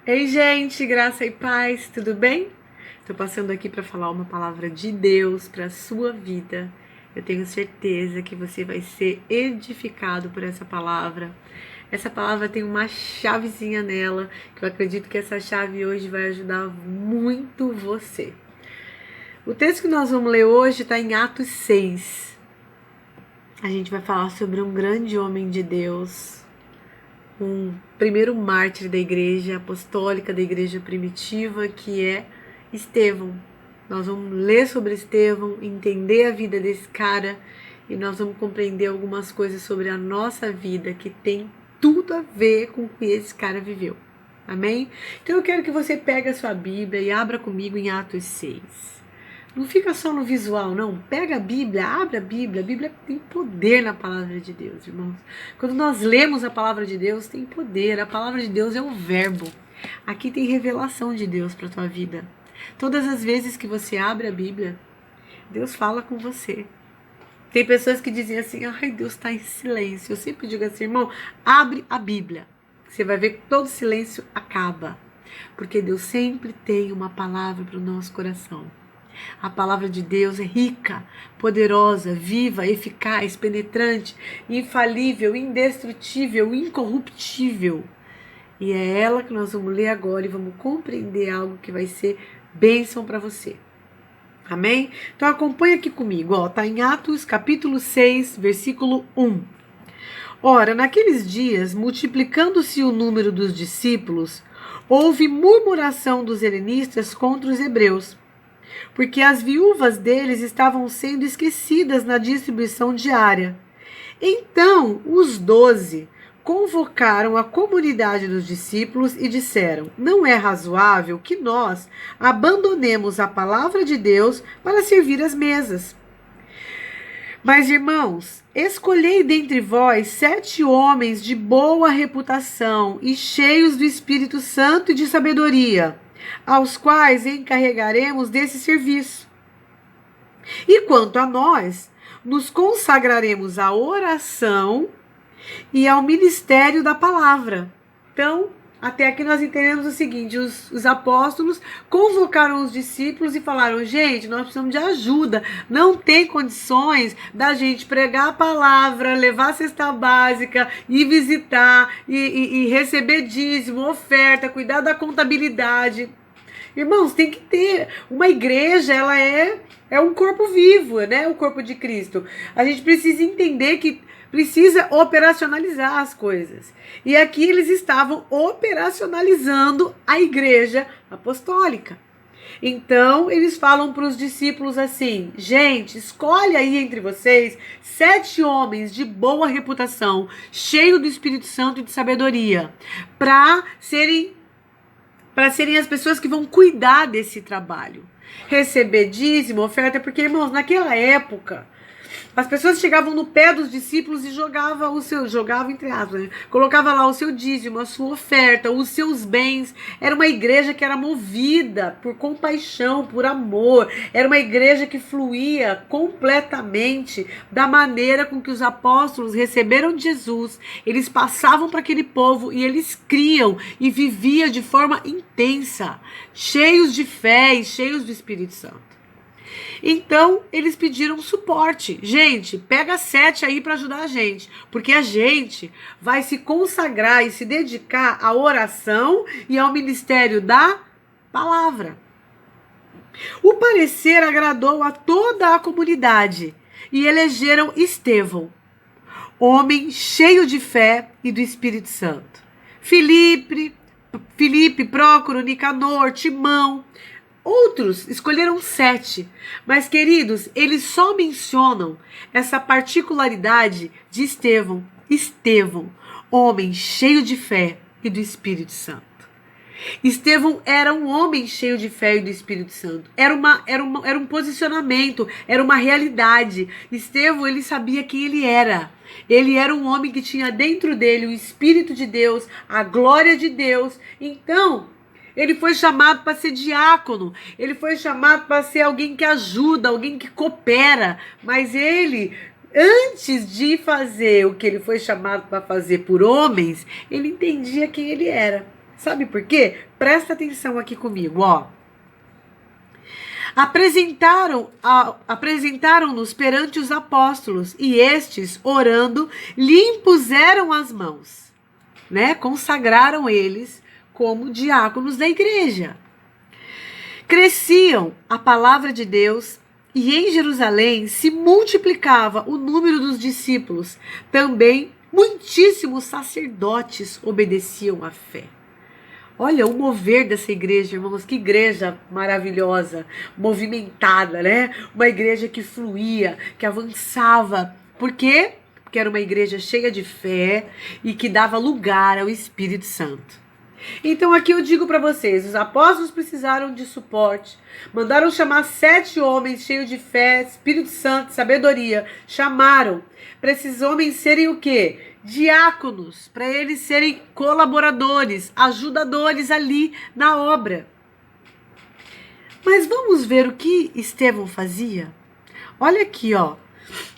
Ei, gente, graça e paz, tudo bem? Estou passando aqui para falar uma palavra de Deus para a sua vida. Eu tenho certeza que você vai ser edificado por essa palavra. Essa palavra tem uma chavezinha nela, que eu acredito que essa chave hoje vai ajudar muito você. O texto que nós vamos ler hoje está em Atos 6. A gente vai falar sobre um grande homem de Deus, um primeiro mártir da igreja apostólica, da igreja primitiva, que é Estevão. Nós vamos ler sobre Estevão, entender a vida desse cara e nós vamos compreender algumas coisas sobre a nossa vida que tem tudo a ver com o que esse cara viveu. Amém? Então eu quero que você pegue a sua Bíblia e abra comigo em Atos 6. Não fica só no visual, não. Pega a Bíblia, abre a Bíblia. A Bíblia tem poder na palavra de Deus, irmãos. Quando nós lemos a palavra de Deus, tem poder. A palavra de Deus é o verbo. Aqui tem revelação de Deus para a tua vida. Todas as vezes que você abre a Bíblia, Deus fala com você. Tem pessoas que dizem assim, ai, Deus está em silêncio. Eu sempre digo assim, irmão, abre a Bíblia. Você vai ver que todo silêncio acaba. Porque Deus sempre tem uma palavra para o nosso coração. A palavra de Deus é rica, poderosa, viva, eficaz, penetrante, infalível, indestrutível, incorruptível. E é ela que nós vamos ler agora e vamos compreender algo que vai ser bênção para você. Amém? Então acompanha aqui comigo, ó, tá em Atos capítulo 6, versículo 1. Ora, naqueles dias, multiplicando-se o número dos discípulos, houve murmuração dos helenistas contra os hebreus, porque as viúvas deles estavam sendo esquecidas na distribuição diária. Então, os 12 convocaram a comunidade dos discípulos e disseram: não é razoável que nós abandonemos a palavra de Deus para servir as mesas. Mas, irmãos, escolhei dentre vós 7 homens de boa reputação e cheios do Espírito Santo e de sabedoria, aos quais encarregaremos desse serviço. E quanto a nós, nos consagraremos à oração e ao ministério da palavra. Então, até aqui nós entendemos o seguinte, os apóstolos convocaram os discípulos e falaram, gente, nós precisamos de ajuda, não tem condições da gente pregar a palavra, levar a cesta básica, ir visitar, e receber dízimo, oferta, cuidar da contabilidade. Irmãos, tem que ter, uma igreja, ela é um corpo vivo, né? O corpo de Cristo. A gente precisa entender que precisa operacionalizar as coisas. E aqui eles estavam operacionalizando a igreja apostólica. Então, eles falam para os discípulos assim, gente, escolhe aí entre vocês 7 homens de boa reputação, cheios do Espírito Santo e de sabedoria, para serem as pessoas que vão cuidar desse trabalho. Receber dízimo, oferta, porque, irmãos, naquela época, as pessoas chegavam no pé dos discípulos e jogavam entre aspas, né? Colocava lá o seu dízimo, a sua oferta, os seus bens. Era uma igreja que era movida por compaixão, por amor. Era uma igreja que fluía completamente da maneira com que os apóstolos receberam de Jesus. Eles passavam para aquele povo e eles criam e viviam de forma intensa, cheios de fé e cheios do Espírito Santo. Então, eles pediram suporte. Gente, pega 7 aí para ajudar a gente, porque a gente vai se consagrar e se dedicar à oração e ao ministério da palavra. O parecer agradou a toda a comunidade e elegeram Estevão, homem cheio de fé e do Espírito Santo. Filipe, Prócoro, Nicanor, Timão. Outros escolheram 7, mas, queridos, eles só mencionam essa particularidade de Estevão. Estevão, homem cheio de fé e do Espírito Santo. Estevão era um homem cheio de fé e do Espírito Santo. Era um posicionamento, era uma realidade. Estevão, ele sabia quem ele era. Ele era um homem que tinha dentro dele o Espírito de Deus, a glória de Deus. Então, ele foi chamado para ser diácono, ele foi chamado para ser alguém que ajuda, alguém que coopera, mas ele, antes de fazer o que ele foi chamado para fazer por homens, ele entendia quem ele era. Sabe por quê? Presta atenção aqui comigo, ó. Apresentaram-nos perante os apóstolos, e estes, orando, lhe impuseram as mãos, né? Consagraram eles como diáconos da igreja. Cresciam a palavra de Deus, e em Jerusalém se multiplicava o número dos discípulos. Também muitíssimos sacerdotes obedeciam à fé. Olha o mover dessa igreja, irmãos, que igreja maravilhosa, movimentada, né? Uma igreja que fluía, que avançava. Por quê? Porque era uma igreja cheia de fé e que dava lugar ao Espírito Santo. Então aqui eu digo para vocês, os apóstolos precisaram de suporte, mandaram chamar 7 homens cheios de fé, Espírito Santo, sabedoria, chamaram para esses homens serem o quê? Diáconos, para eles serem colaboradores, ajudadores ali na obra. Mas vamos ver o que Estevão fazia? Olha aqui, ó,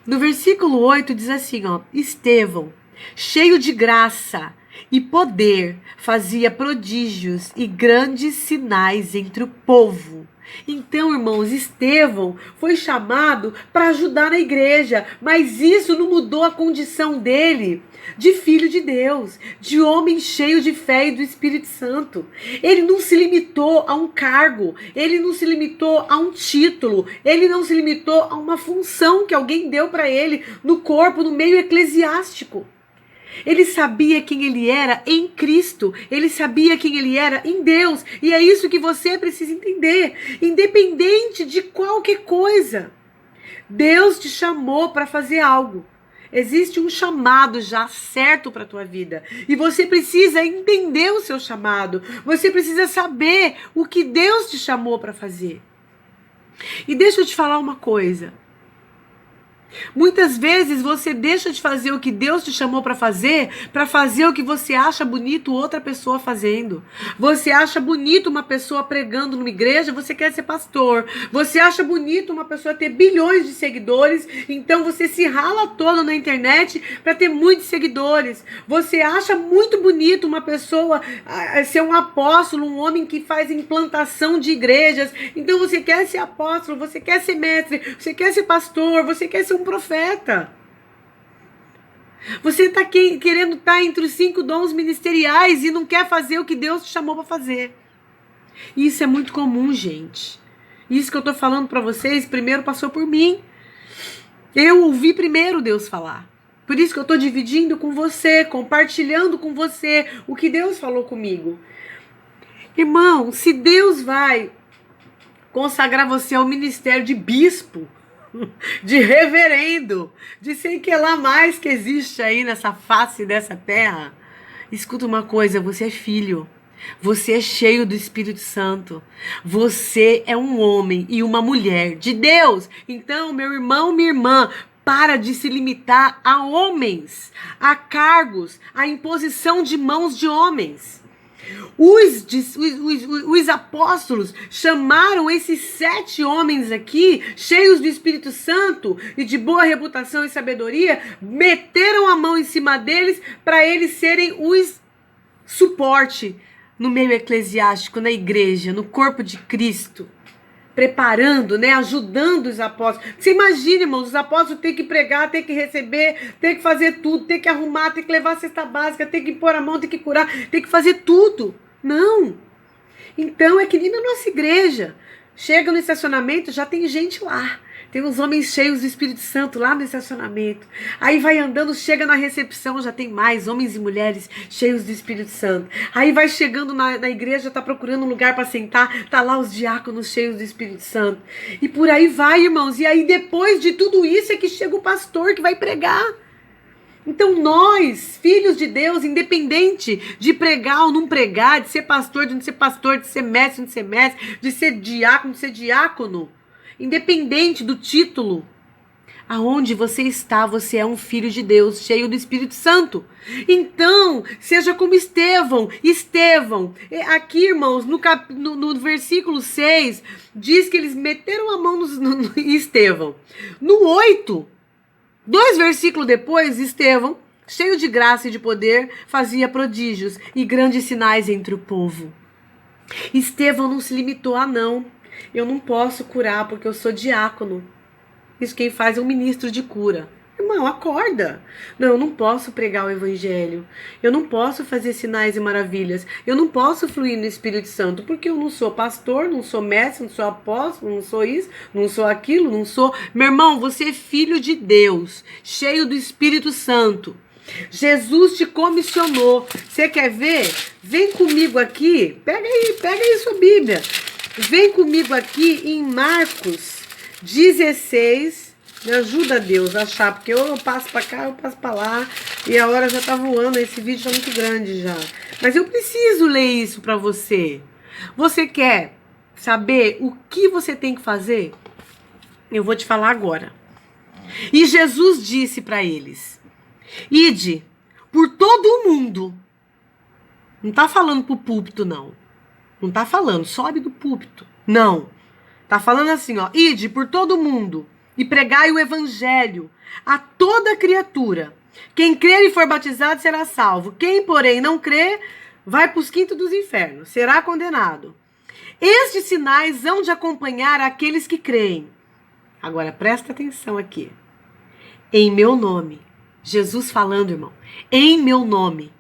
no versículo 8 diz assim, ó, Estevão, cheio de graça e poder, fazia prodígios e grandes sinais entre o povo. Então, irmãos, Estevão foi chamado para ajudar na igreja, mas isso não mudou a condição dele de filho de Deus, de homem cheio de fé e do Espírito Santo. Ele não se limitou a um cargo, ele não se limitou a um título, ele não se limitou a uma função que alguém deu para ele no corpo, no meio eclesiástico. Ele sabia quem ele era em Cristo, ele sabia quem ele era em Deus, e é isso que você precisa entender, independente de qualquer coisa. Deus te chamou para fazer algo, existe um chamado já certo para a tua vida, e você precisa entender o seu chamado, você precisa saber o que Deus te chamou para fazer. E deixa eu te falar uma coisa. Muitas vezes você deixa de fazer o que Deus te chamou para fazer o que você acha bonito outra pessoa fazendo. Você acha bonito uma pessoa pregando numa igreja, você quer ser pastor. Você acha bonito uma pessoa ter bilhões de seguidores, então você se rala todo na internet para ter muitos seguidores. Você acha muito bonito uma pessoa ser um apóstolo, um homem que faz implantação de igrejas, então você quer ser apóstolo, você quer ser mestre, você quer ser pastor, você quer ser um profeta. Você está querendo estar entre os 5 dons ministeriais e não quer fazer o que Deus te chamou para fazer. Isso é muito comum, gente. Isso que eu estou falando para vocês, primeiro passou por mim. Eu ouvi primeiro Deus falar. Por isso que eu estou dividindo com você, compartilhando com você o que Deus falou comigo. Irmão, se Deus vai consagrar você ao ministério de bispo, de reverendo, de sei que lá mais que existe aí nessa face dessa terra, escuta uma coisa, você é filho, você é cheio do Espírito Santo, você é um homem e uma mulher de Deus. Então, meu irmão, minha irmã, para de se limitar a homens, a cargos, a imposição de mãos de homens. Os apóstolos chamaram esses 7 homens aqui, cheios do Espírito Santo e de boa reputação e sabedoria, meteram a mão em cima deles para eles serem os suporte no meio eclesiástico, na igreja, no corpo de Cristo. Preparando, né, ajudando os apóstolos. Você imagina, irmãos, os apóstolos têm que pregar, têm que receber, têm que fazer tudo, têm que arrumar, têm que levar a cesta básica, têm que pôr a mão, têm que curar, têm que fazer tudo. Não. Então é que nem na nossa igreja. Chega no estacionamento, já tem gente lá. Tem uns homens cheios do Espírito Santo lá no estacionamento. Aí vai andando, chega na recepção, já tem mais homens e mulheres cheios do Espírito Santo. Aí vai chegando na igreja, tá procurando um lugar para sentar, tá lá os diáconos cheios do Espírito Santo. E por aí vai, irmãos. E aí depois de tudo isso é que chega o pastor que vai pregar. Então nós, filhos de Deus, independente de pregar ou não pregar, de ser pastor, de não ser pastor, de ser mestre, de não ser mestre, de ser diácono, de ser diácono, independente do título, aonde você está, você é um filho de Deus, cheio do Espírito Santo. Então, seja como Estevão. Aqui, irmãos, no versículo 6, diz que eles meteram a mão em Estevão. No 8, 2 versículos depois, Estevão cheio de graça e de poder, fazia prodígios e grandes sinais entre o povo. Estevão não se limitou a não. Eu não posso curar porque eu sou diácono. Isso quem faz é um ministro de cura. Irmão, acorda. Não, eu não posso pregar o evangelho. Eu não posso fazer sinais e maravilhas. Eu não posso fluir no Espírito Santo porque eu não sou pastor, não sou mestre, não sou apóstolo, não sou isso, não sou aquilo, não sou... Meu irmão, você é filho de Deus, cheio do Espírito Santo. Jesus te comissionou. Você quer ver? Vem comigo aqui. Pega aí sua Bíblia. Vem comigo aqui em Marcos 16. Me ajuda, Deus, a achar, porque eu passo pra cá, eu passo pra lá, e a hora já tá voando, esse vídeo tá muito grande já. Mas eu preciso ler isso pra você. Você quer saber o que você tem que fazer? Eu vou te falar agora. E Jesus disse pra eles: ide por todo o mundo. Não tá falando pro púlpito, não. Não tá falando, sobe do púlpito. Não. Tá falando assim, ó, ide por todo o mundo e pregai o evangelho a toda criatura. Quem crer e for batizado será salvo. Quem, porém, não crer, vai para os quintos dos infernos, será condenado. Estes sinais hão de acompanhar aqueles que creem. Agora, presta atenção aqui. Em meu nome, Jesus falando, irmão, em meu nome,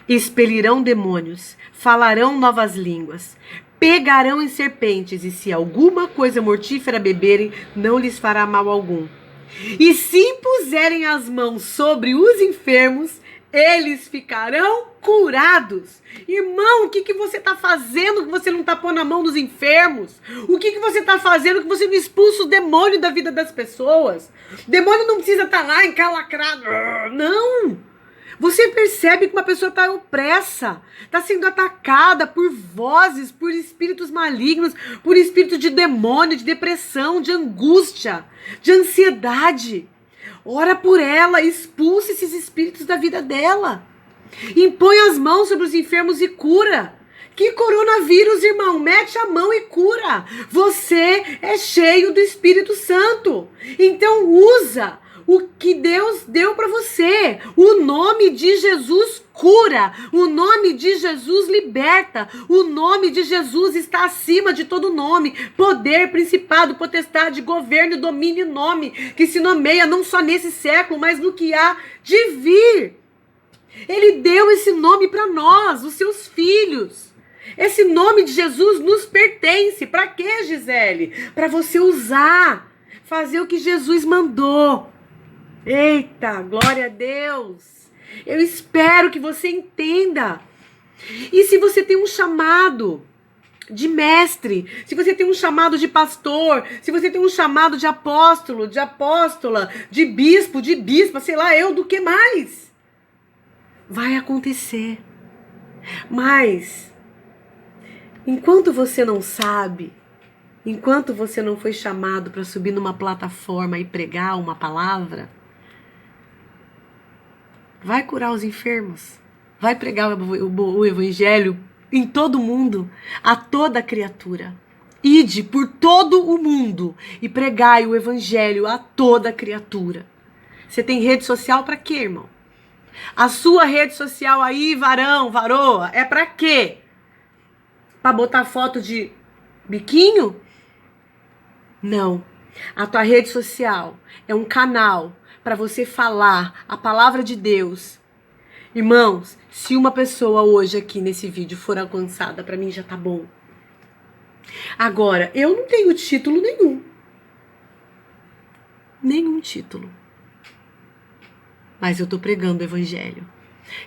expelirão demônios, falarão novas línguas, pegarão em serpentes, e se alguma coisa mortífera beberem, não lhes fará mal algum. E se impuserem as mãos sobre os enfermos, eles ficarão curados. Irmão, o que você está fazendo que você não está pondo a mão nos enfermos? O que você está fazendo que você não expulsa o demônio da vida das pessoas? O demônio não precisa estar lá encalacrado. Não! Você percebe que uma pessoa está opressa, está sendo atacada por vozes, por espíritos malignos, por espírito de demônio, de depressão, de angústia, de ansiedade. Ora por ela, expulse esses espíritos da vida dela. Impõe as mãos sobre os enfermos e cura. Que coronavírus, irmão? Mete a mão e cura. Você é cheio do Espírito Santo. Então usa o que Deus deu para você. O nome de Jesus cura. O nome de Jesus liberta. O nome de Jesus está acima de todo nome. Poder, principado, potestade, governo, domínio e nome que se nomeia não só nesse século, mas no que há de vir. Ele deu esse nome para nós, os seus filhos. Esse nome de Jesus nos pertence. Para quê, Gisele? Para você usar. Fazer o que Jesus mandou. Eita, glória a Deus. Eu espero que você entenda. E se você tem um chamado de mestre, se você tem um chamado de pastor, se você tem um chamado de apóstolo, de apóstola, de bispo, de bispa, sei lá eu do que mais, vai acontecer. Mas, enquanto você não sabe, enquanto você não foi chamado para subir numa plataforma e pregar uma palavra, vai curar os enfermos, vai pregar o evangelho em todo mundo, a toda criatura. Ide por todo o mundo e pregai o evangelho a toda criatura. Você tem rede social para quê, irmão? A sua rede social aí, varão, varoa, é para quê? Para botar foto de biquinho? Não. A tua rede social é um canal para você falar a palavra de Deus. Irmãos, se uma pessoa hoje aqui nesse vídeo for alcançada, para mim já tá bom. Agora, eu não tenho título nenhum. Nenhum título. Mas eu tô pregando o evangelho.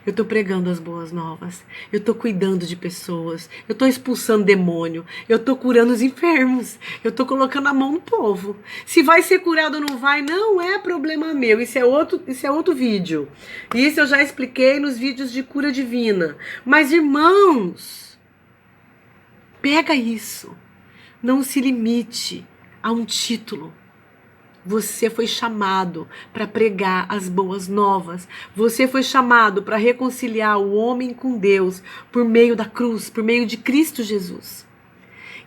Eu tô pregando as boas novas. Eu tô cuidando de pessoas. Eu tô expulsando demônio. Eu tô curando os enfermos. Eu tô colocando a mão no povo. Se vai ser curado ou não vai, não é problema meu. Isso é outro vídeo. Isso eu já expliquei nos vídeos de cura divina. Mas, irmãos, pega isso. Não se limite a um título. Você foi chamado para pregar as boas novas. Você foi chamado para reconciliar o homem com Deus por meio da cruz, por meio de Cristo Jesus.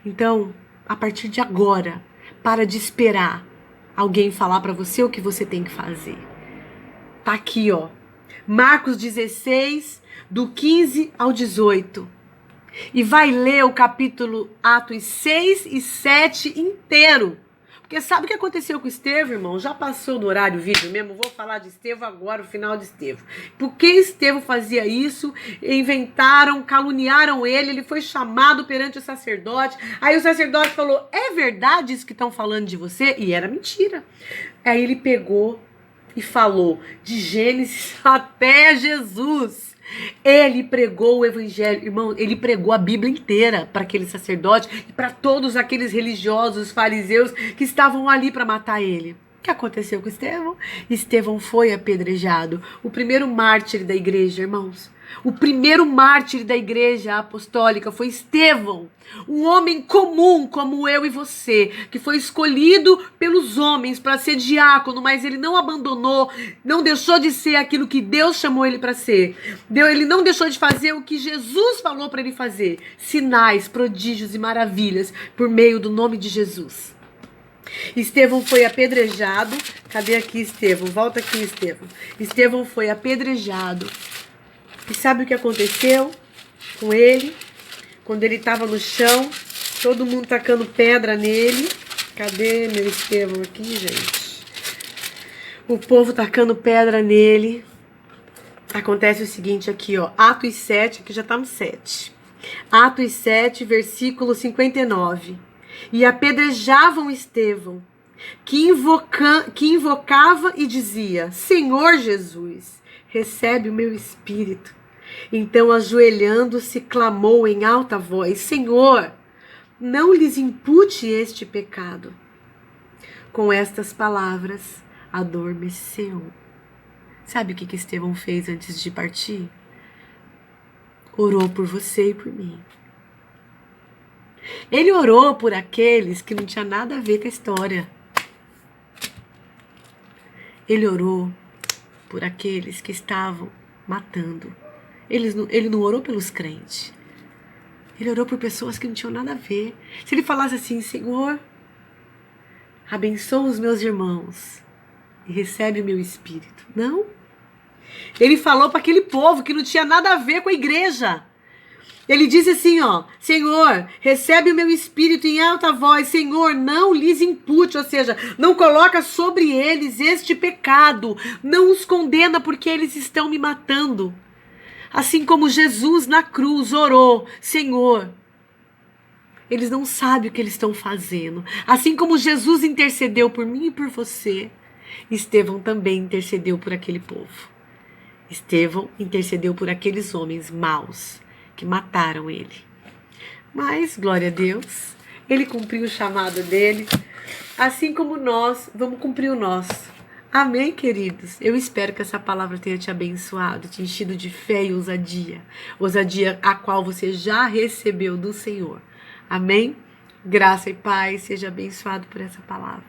Então, a partir de agora, para de esperar alguém falar para você o que você tem que fazer. Tá aqui, ó. Marcos 16, do 15 ao 18. E vai ler o capítulo Atos 6 e 7 inteiro. Porque sabe o que aconteceu com Estevão, irmão? Já passou do horário vídeo mesmo. Vou falar de Estevão agora, o final de Estevão. Por que Estevão fazia isso? Inventaram, caluniaram ele. Ele foi chamado perante o sacerdote. Aí o sacerdote falou, é verdade isso que estão falando de você? E era mentira. Aí ele pegou e falou de Gênesis até Jesus. Ele pregou o evangelho, irmão, ele pregou a Bíblia inteira para aquele sacerdote e para todos aqueles religiosos, fariseus que estavam ali para matar ele. O que aconteceu com Estevão? Estevão foi apedrejado, o primeiro mártir da igreja, irmãos. O primeiro mártir da igreja apostólica foi Estevão, um homem comum como eu e você, que foi escolhido pelos homens para ser diácono, mas ele não abandonou, não deixou de ser aquilo que Deus chamou ele para ser. Ele não deixou de fazer o que Jesus falou para ele fazer, sinais, prodígios e maravilhas por meio do nome de Jesus. Estevão foi apedrejado. Cadê aqui Estevão? Volta aqui, Estevão. Estevão foi apedrejado. E sabe o que aconteceu com ele? Quando ele estava no chão, todo mundo tacando pedra nele. Cadê meu Estevão aqui, gente? O povo tacando pedra nele. Acontece o seguinte aqui, ó. Atos 7, aqui já está no 7. Atos 7, versículo 59. E apedrejavam Estevão, que invocava e dizia, Senhor Jesus, recebe o meu espírito. Então, ajoelhando-se, clamou em alta voz, Senhor, não lhes impute este pecado. Com estas palavras, adormeceu. Sabe o que Estevão fez antes de partir? Orou por você e por mim. Ele orou por aqueles que não tinha nada a ver com a história. Ele orou por aqueles que estavam matando. Ele não orou pelos crentes. Ele orou por pessoas que não tinham nada a ver. Se ele falasse assim, Senhor, abençoa os meus irmãos e recebe o meu espírito. Não. Ele falou para aquele povo que não tinha nada a ver com a igreja. Ele disse assim, ó, Senhor, recebe o meu espírito em alta voz, Senhor, não lhes impute, ou seja, não coloca sobre eles este pecado, não os condena porque eles estão me matando. Assim como Jesus na cruz orou, Senhor, eles não sabem o que eles estão fazendo. Assim como Jesus intercedeu por mim e por você, Estevão também intercedeu por aquele povo. Estevão intercedeu por aqueles homens maus que mataram ele. Mas, glória a Deus, ele cumpriu o chamado dele, assim como nós vamos cumprir o nosso. Amém, queridos? Eu espero que essa palavra tenha te abençoado, te enchido de fé e ousadia. Ousadia a qual você já recebeu do Senhor. Amém? Graça e paz, seja abençoado por essa palavra.